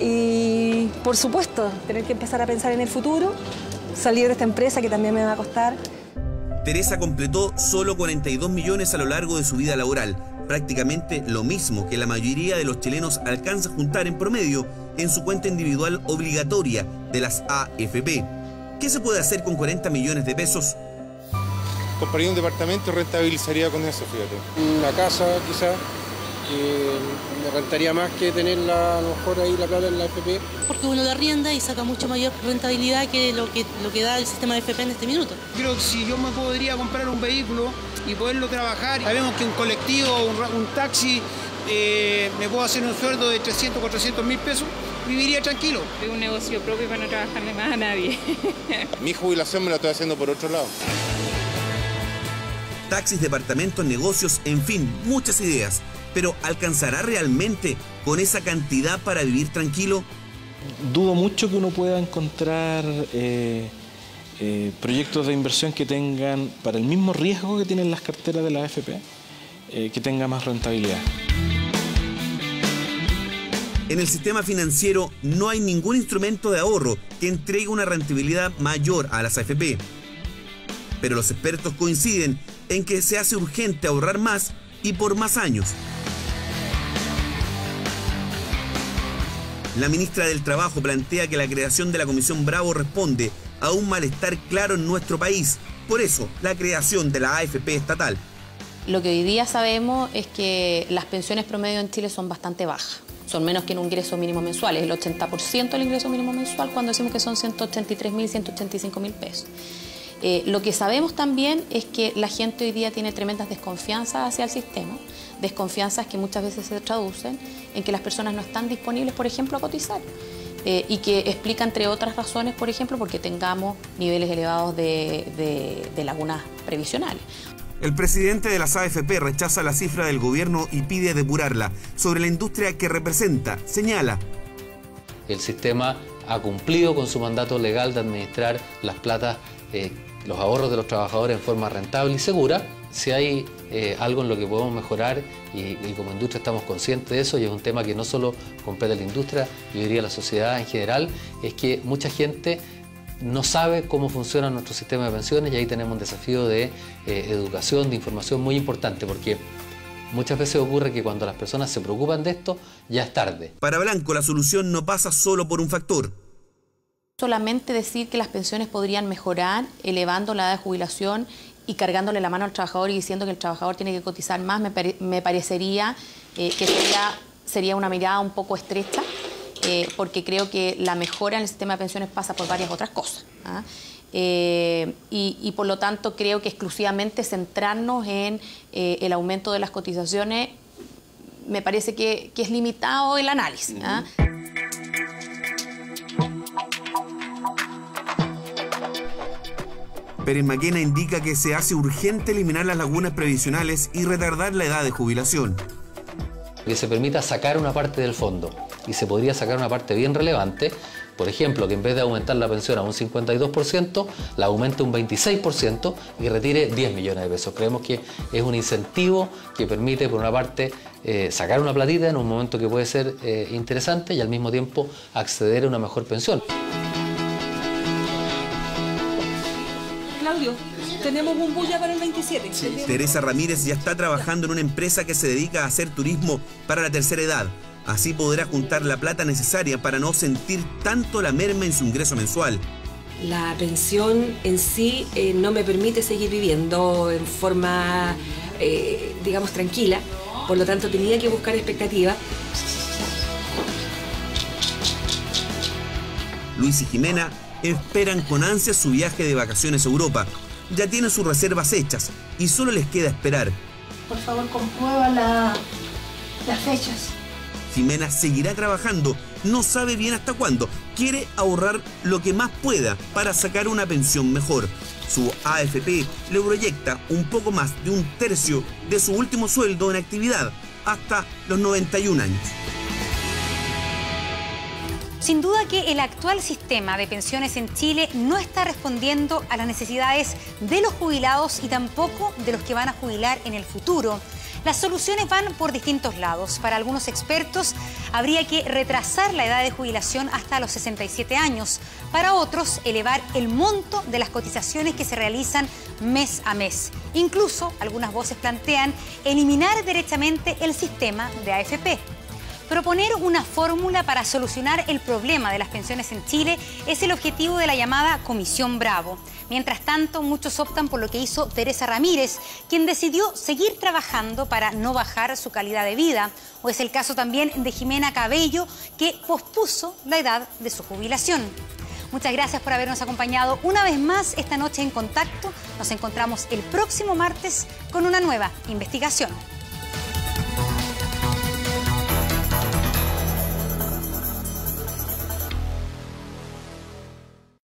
y, por supuesto, tener que empezar a pensar en el futuro, salir de esta empresa que también me va a costar. Teresa completó solo 42 millones a lo largo de su vida laboral, prácticamente lo mismo que la mayoría de los chilenos alcanza a juntar en promedio en su cuenta individual obligatoria de las AFP. ¿Qué se puede hacer con 40 millones de pesos? Compraría un departamento y rentabilizaría con eso, fíjate. Una casa, quizás, que me rentaría más que tenerla a lo mejor ahí la plata en la AFP. Porque uno la arrienda y saca mucho mayor rentabilidad que lo que da el sistema de AFP en este minuto. Creo que si yo me podría comprar un vehículo y poderlo trabajar, sabemos que un colectivo o un taxi me puedo hacer un sueldo de 300, 400 mil pesos, viviría tranquilo. De un negocio propio para no trabajarle más a nadie. Mi jubilación me la estoy haciendo por otro lado. Taxis, departamentos, negocios, en fin, muchas ideas. Pero ¿alcanzará realmente con esa cantidad para vivir tranquilo? Dudo mucho que uno pueda encontrar proyectos de inversión que tengan, para el mismo riesgo que tienen las carteras de la AFP, que tenga más rentabilidad. En el sistema financiero no hay ningún instrumento de ahorro que entregue una rentabilidad mayor a las AFP. Pero los expertos coinciden en que se hace urgente ahorrar más y por más años. La ministra del Trabajo plantea que la creación de la Comisión Bravo responde a un malestar claro en nuestro país. Por eso, la creación de la AFP estatal. Lo que hoy día sabemos es que las pensiones promedio en Chile son bastante bajas. Son menos que en un ingreso mínimo mensual. Es el 80% del ingreso mínimo mensual cuando decimos que son 183.000, 185.000 pesos. Lo que sabemos también es que la gente hoy día tiene tremendas desconfianzas hacia el sistema, desconfianzas que muchas veces se traducen en que las personas no están disponibles, por ejemplo, a cotizar, y que explica, entre otras razones, por ejemplo, porque tengamos niveles elevados de lagunas previsionales. El presidente de las AFP rechaza la cifra del gobierno y pide depurarla. Sobre la industria que representa, señala: el sistema ha cumplido con su mandato legal de administrar las platas, los ahorros de los trabajadores en forma rentable y segura. Si hay algo en lo que podemos mejorar y como industria estamos conscientes de eso, y es un tema que no solo compete a la industria, yo diría a la sociedad en general, es que mucha gente no sabe cómo funciona nuestro sistema de pensiones y ahí tenemos un desafío de educación, de información muy importante, porque muchas veces ocurre que cuando las personas se preocupan de esto, ya es tarde. Para Blanco, la solución no pasa solo por un factor. Solamente decir que las pensiones podrían mejorar elevando la edad de jubilación y cargándole la mano al trabajador y diciendo que el trabajador tiene que cotizar más, me parecería que sería una mirada un poco estrecha, porque creo que la mejora en el sistema de pensiones pasa por varias otras cosas, ¿ah? Y por lo tanto creo que exclusivamente centrarnos en el aumento de las cotizaciones me parece que es limitado el análisis, ¿ah? Pérez Maquena indica que se hace urgente eliminar las lagunas previsionales y retardar la edad de jubilación. Que se permita sacar una parte del fondo, y se podría sacar una parte bien relevante, por ejemplo, que en vez de aumentar la pensión a un 52%, la aumente un 26% y retire 10 millones de pesos. Creemos que es un incentivo que permite, por una parte, sacar una platita en un momento que puede ser interesante y al mismo tiempo acceder a una mejor pensión. Claudio, tenemos un bus ya para el 27. Sí. Teresa Ramírez ya está trabajando en una empresa que se dedica a hacer turismo para la tercera edad. Así podrá juntar la plata necesaria para no sentir tanto la merma en su ingreso mensual. La pensión en sí no me permite seguir viviendo en forma, digamos, tranquila. Por lo tanto, tenía que buscar expectativas. Luis y Jimena esperan con ansias su viaje de vacaciones a Europa. Ya tienen sus reservas hechas y solo les queda esperar. Por favor, comprueba las fechas. Jimena seguirá trabajando, no sabe bien hasta cuándo. Quiere ahorrar lo que más pueda para sacar una pensión mejor. Su AFP le proyecta un poco más de un tercio de su último sueldo en actividad hasta los 91 años. Sin duda que el actual sistema de pensiones en Chile no está respondiendo a las necesidades de los jubilados y tampoco de los que van a jubilar en el futuro. Las soluciones van por distintos lados. Para algunos expertos habría que retrasar la edad de jubilación hasta los 67 años. Para otros, elevar el monto de las cotizaciones que se realizan mes a mes. Incluso, algunas voces plantean eliminar derechamente el sistema de AFP. Proponer una fórmula para solucionar el problema de las pensiones en Chile es el objetivo de la llamada Comisión Bravo. Mientras tanto, muchos optan por lo que hizo Teresa Ramírez, quien decidió seguir trabajando para no bajar su calidad de vida. O es el caso también de Jimena Cabello, que pospuso la edad de su jubilación. Muchas gracias por habernos acompañado una vez más esta noche en Contacto. Nos encontramos el próximo martes con una nueva investigación.